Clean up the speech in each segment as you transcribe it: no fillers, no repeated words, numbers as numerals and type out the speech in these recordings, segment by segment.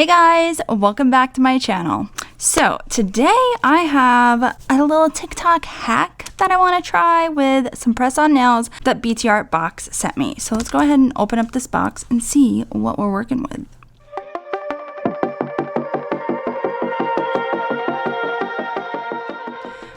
Hey guys, welcome back to my channel. So today I have a little TikTok hack that I want to try with some press-on nails that BTArtBox sent me. So let's go ahead and open up this box and see what we're working with.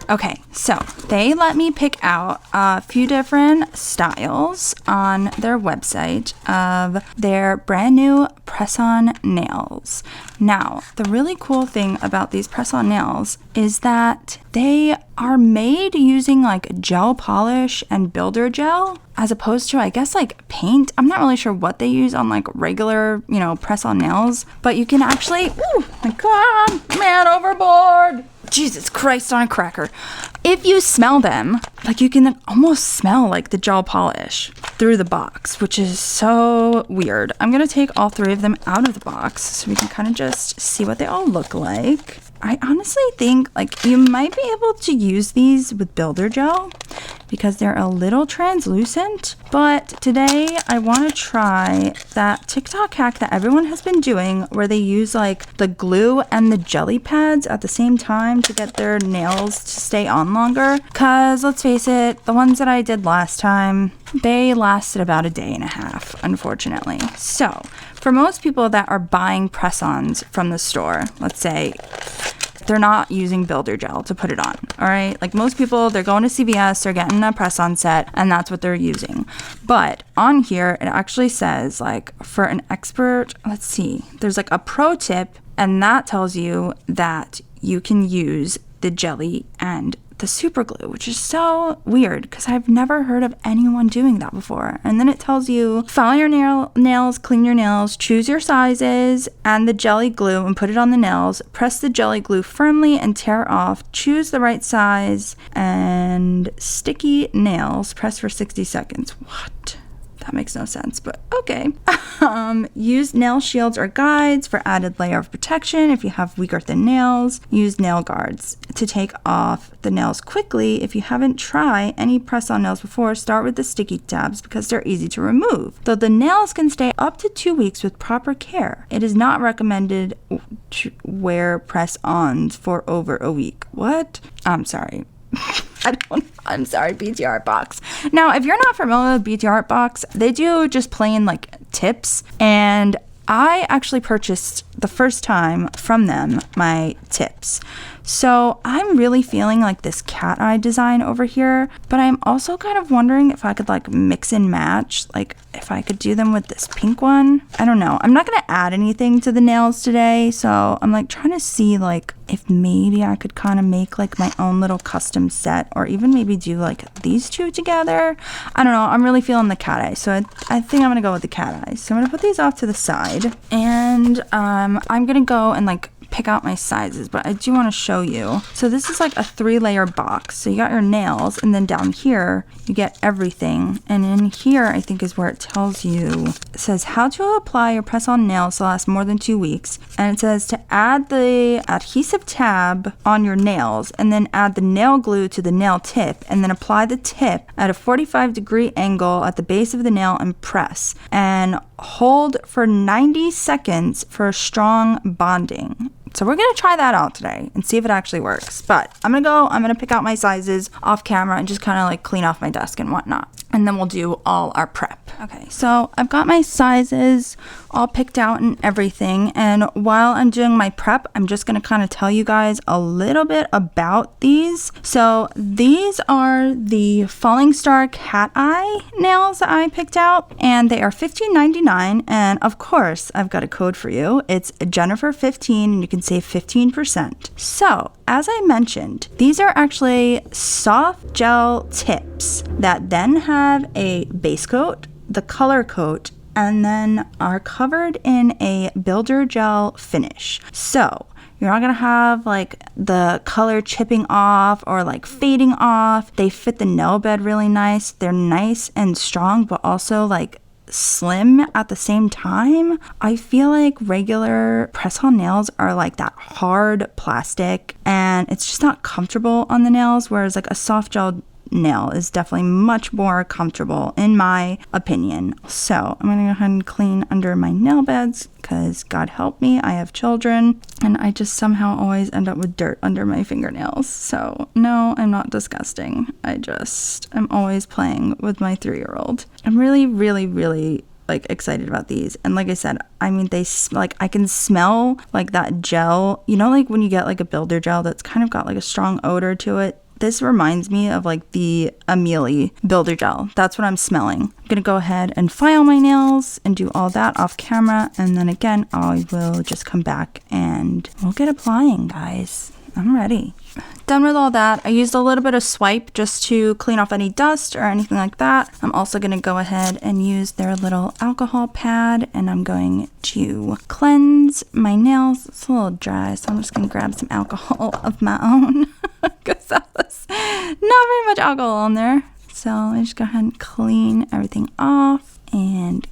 Okay, so they let me pick out a few different styles on their website of their brand new press-on nails. Now, the really cool thing about these press-on nails is that they are made using like gel polish and builder gel as opposed to, I guess, like paint. I'm not really sure what they use on like regular, press-on nails, but you can actually, oh my God, man overboard. Jesus Christ on a cracker. If you smell them, like you can almost smell like the gel polish through the box, which is so weird. I'm gonna take all three of them out of the box so we can kind of just see what they all look like. I honestly think like you might be able to use these with builder gel because they're a little translucent, but today I want to try that TikTok hack that everyone has been doing where they use like the glue and the jelly pads at the same time to get their nails to stay on longer, because let's face it, the ones that I did last time, they lasted about a day and a half, unfortunately. So for most people that are buying press-ons from the store, let's say they're not using builder gel to put it on, all right? Like most people, they're going to CVS, they're getting a press-on set, and that's what they're using. But on here, it actually says like for an expert, let's see, there's like a pro tip, and that tells you that you can use the jelly and the super glue, which is so weird because I've never heard of anyone doing that before. And then it tells you file your nails, clean your nails, choose your sizes and the jelly glue and put it on the nails, press the jelly glue firmly and tear off, choose the right size, and sticky nails, press for 60 seconds. What? That makes no sense, but okay. Use nail shields or guides for added layer of protection if you have weak or thin nails. Use nail guards to take off the nails quickly. If you haven't tried any press-on nails before, start with the sticky tabs because they're easy to remove. Though the nails can stay up to 2 weeks with proper care, it is not recommended to wear press-ons for over a week. What? I'm sorry. I'm sorry, BTArtBox. Now, if you're not familiar with BTArtBox, they do just plain like tips, and I actually purchased the first time from them my tips. So I'm really feeling like this cat eye design over here, but I'm also kind of wondering if I could like mix and match, like if I could do them with this pink one. I don't know. I'm not going to add anything to the nails today, so I'm like trying to see like if maybe I could kind of make like my own little custom set, or even maybe do like these two together. I don't know. I'm really feeling the cat eye, so I think I'm going to go with the cat eye. So I'm going to put these off to the side, and I'm going to go and like pick out my sizes, but I do want to show you. So this is like a 3-layer box. So you got your nails, and then down here you get everything, and in here I think is where it tells you, it says how to apply your press-on nails to last more than 2 weeks, and it says to add the adhesive tab on your nails and then add the nail glue to the nail tip, and then apply the tip at a 45-degree angle at the base of the nail and press, and hold for 90 seconds for a strong bonding. So we're going to try that out today and see if it actually works. But I'm going to pick out my sizes off camera and just kind of like clean off my desk and whatnot. And then we'll do all our prep. Okay, so I've got my sizes all picked out and everything. And while I'm doing my prep, I'm just going to kind of tell you guys a little bit about these. So these are the Falling Star Cat Eye nails that I picked out. And they are $15.99. And of course, I've got a code for you. It's Jennifer15, and you can save 15%. So as I mentioned, these are actually soft gel tips that then have a base coat, the color coat, and then are covered in a builder gel finish. So you're not gonna have like the color chipping off or like fading off. They fit the nail bed really nice. They're nice and strong, but also like slim at the same time. I feel like regular press-on nails are like that hard plastic and it's just not comfortable on the nails, whereas like a soft gel nail is definitely much more comfortable in my opinion. So I'm gonna go ahead and clean under my nail beds because God help me, I have children and I just somehow always end up with dirt under my fingernails. So no, I'm not disgusting. I'm always playing with my 3-year-old. I'm really like excited about these. And like I said, I mean, I can smell like that gel, you know, like when you get like a builder gel that's kind of got like a strong odor to it. This reminds me of like the Amelie builder gel. That's what I'm smelling. I'm gonna go ahead and file my nails and do all that off camera, and then again I will just come back and we'll get applying, guys. I'm ready. Done with all that. I used a little bit of swipe just to clean off any dust or anything like that. I'm also going to go ahead and use their little alcohol pad, and I'm going to cleanse my nails. It's a little dry, so I'm just going to grab some alcohol of my own because that was not very much alcohol on there. So I just go ahead and clean everything off and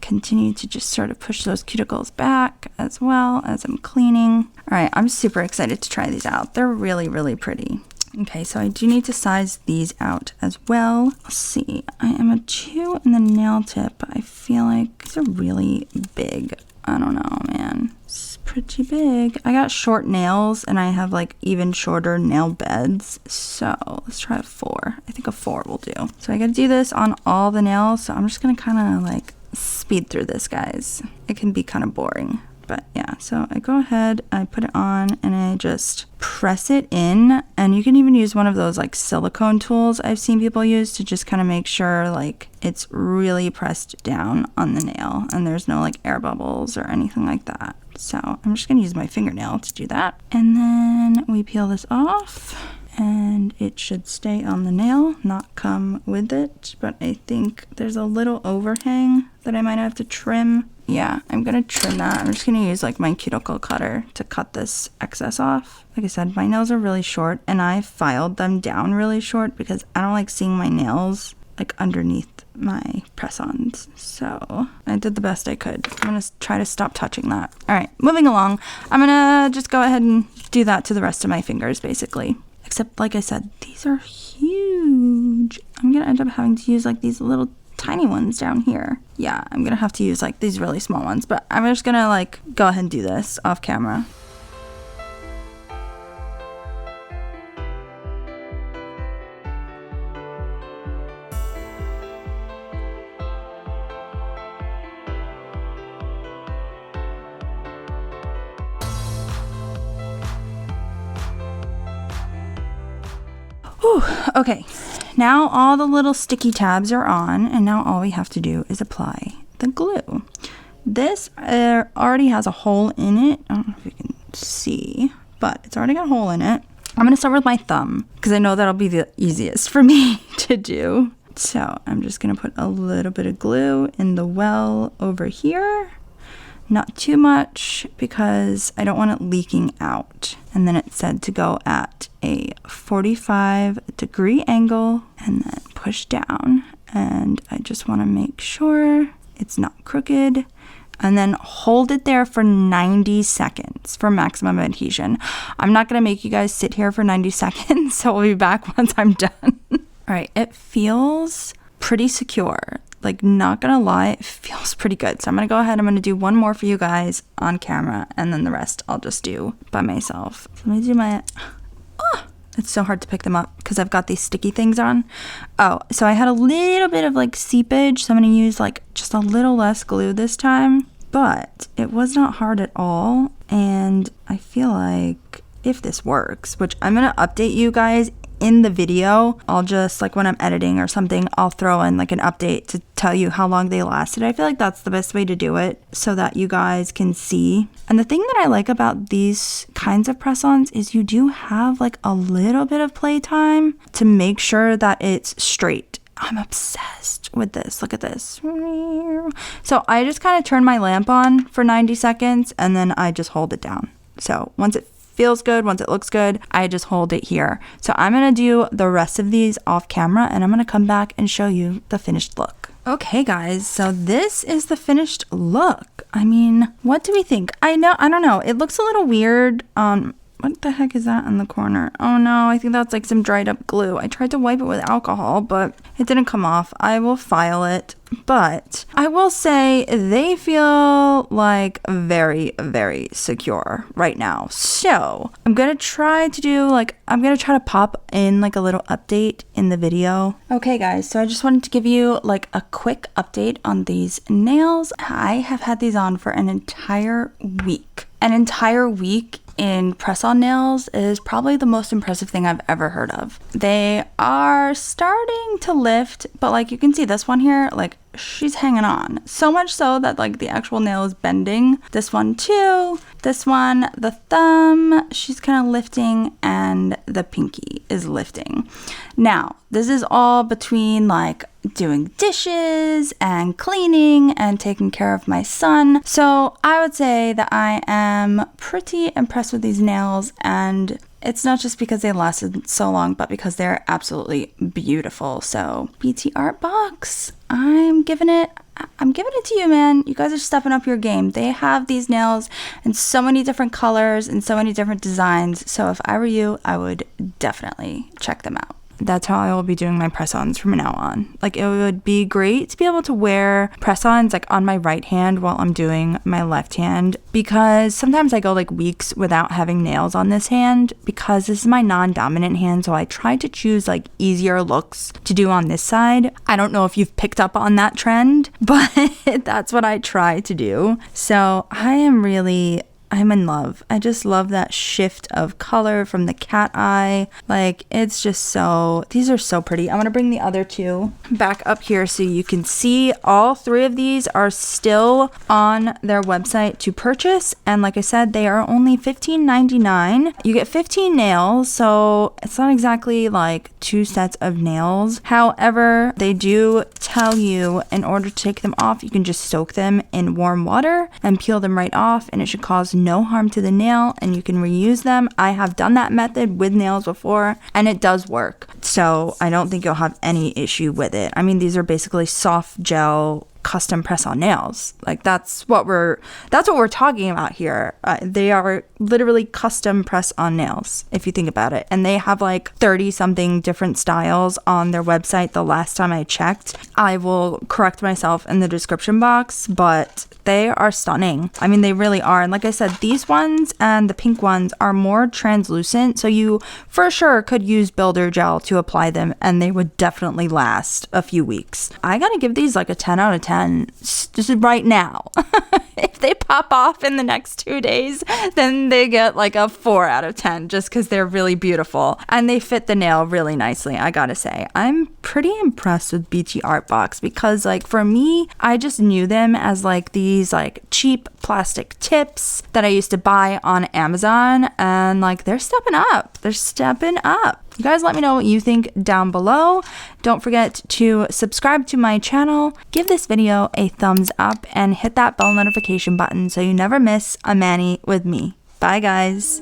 continue to just sort of push those cuticles back as well as I'm cleaning. All right, I'm super excited to try these out. They're really pretty. Okay, so I do need to size these out as well. Let's see, I am a 2 in the nail tip, but I feel like these are really big. I don't know, man. It's pretty big. I got short nails and I have like even shorter nail beds. So let's try a 4. I think a 4 will do. So I gotta do this on all the nails. So I'm just gonna kind of like speed through this, guys. It can be kind of boring, but yeah. So I go ahead, I put it on and I just press it in, and you can even use one of those like silicone tools I've seen people use to just kind of make sure like it's really pressed down on the nail and there's no like air bubbles or anything like that. So I'm just gonna use my fingernail to do that, and then we peel this off and it should stay on the nail, not come with it. But I think there's a little overhang that I might have to trim. Yeah, I'm gonna trim that. I'm just gonna use like my cuticle cutter to cut this excess off. Like I said, my nails are really short and I filed them down really short because I don't like seeing my nails like underneath my press-ons. So I did the best I could. I'm gonna try to stop touching that. All right, moving along. I'm gonna just go ahead and do that to the rest of my fingers basically. Except, like I said, these are huge. I'm gonna end up having to use like these little tiny ones down here. Yeah, I'm gonna have to use like these really small ones, but I'm just gonna like go ahead and do this off camera. Whew, okay, now all the little sticky tabs are on, and now all we have to do is apply the glue. This already has a hole in it. I don't know if you can see, but it's already got a hole in it. I'm gonna start with my thumb because I know that'll be the easiest for me to do. So I'm just gonna put a little bit of glue in the well over here. Not too much because I don't want it leaking out. And then it said to go at a 45-degree angle and then push down. And I just want to make sure it's not crooked. And then hold it there for 90 seconds for maximum adhesion. I'm not going to make you guys sit here for 90 seconds, so we'll be back once I'm done. All right, it feels pretty secure. Like, not gonna lie, it feels pretty good. So I'm gonna go ahead, I'm gonna do one more for you guys on camera, and then the rest I'll just do by myself. So let me do my, it's so hard to pick them up because I've got these sticky things on. Oh, so I had a little bit of like seepage, so I'm gonna use like just a little less glue this time, but it was not hard at all. And I feel like if this works, which I'm gonna update you guys in the video, I'll just like when I'm editing or something, I'll throw in like an update to tell you how long they lasted. I feel like that's the best way to do it so that you guys can see. And the thing that I like about these kinds of press-ons is you do have like a little bit of playtime to make sure that it's straight. I'm obsessed with this. Look at this. So I just kind of turn my lamp on for 90 seconds and then I just hold it down. So once it feels good, once it looks good, I just hold it here. So I'm gonna do the rest of these off camera and I'm gonna come back and show you the finished look. Okay guys, so this is the finished look. I mean, what do we think? I don't know, it looks a little weird on What the heck is that in the corner? Oh no, I think that's like some dried up glue. I tried to wipe it with alcohol, but it didn't come off. I will file it. But I will say they feel like very, very secure right now. So I'm going to try to pop in like a little update in the video. Okay guys, so I just wanted to give you like a quick update on these nails. I have had these on for an entire week. An entire week in press-on nails is probably the most impressive thing I've ever heard of. They are starting to lift, but like you can see this one here, like she's hanging on. So much so that like the actual nail is bending. This one too. This one, the thumb, she's kind of lifting, and the pinky is lifting. Now, this is all between like doing dishes and cleaning and taking care of my son. So I would say that I am pretty impressed with these nails, and it's not just because they lasted so long, but because they're absolutely beautiful. So BTArtBox, I'm giving it to you, man. You guys are stepping up your game. They have these nails in so many different colors and so many different designs. So if I were you, I would definitely check them out. That's how I will be doing my press-ons from now on. Like, it would be great to be able to wear press-ons like on my right hand while I'm doing my left hand, because sometimes I go like weeks without having nails on this hand because this is my non-dominant hand. So I try to choose like easier looks to do on this side. I don't know if you've picked up on that trend, but that's what I try to do. So I'm in love. I just love that shift of color from the cat eye. Like, it's just these are so pretty. I'm going to bring the other two back up here so you can see all three of these are still on their website to purchase. And like I said, they are only $15.99. You get 15 nails, so it's not exactly like 2 sets of nails. However, they do tell you in order to take them off, you can just soak them in warm water and peel them right off, and it should cause no harm to the nail, and you can reuse them. I have done that method with nails before, and it does work. So I don't think you'll have any issue with it. I mean, these are basically soft gel custom press-on nails. Like, that's what we're talking about here. They are literally custom press-on nails, if you think about it. And they have like 30 something different styles on their website the last time I checked. I will correct myself in the description box, but they are stunning. I mean, they really are. And like I said, these ones and the pink ones are more translucent, so you for sure could use builder gel to apply them, and they would definitely last a few weeks. I gotta give these like a 10 out of 10 just right now. If they pop off in the next 2 days, then they get like a 4 out of 10 just because they're really beautiful and they fit the nail really nicely. I gotta say, I'm pretty impressed with BTArtBox because like for me, I just knew them as like these like cheap plastic tips that I used to buy on Amazon, and like they're stepping up. You guys let me know what you think down below. Don't forget to subscribe to my channel, give this video a thumbs up, and hit that bell notification button so you never miss a mani with me. Bye guys.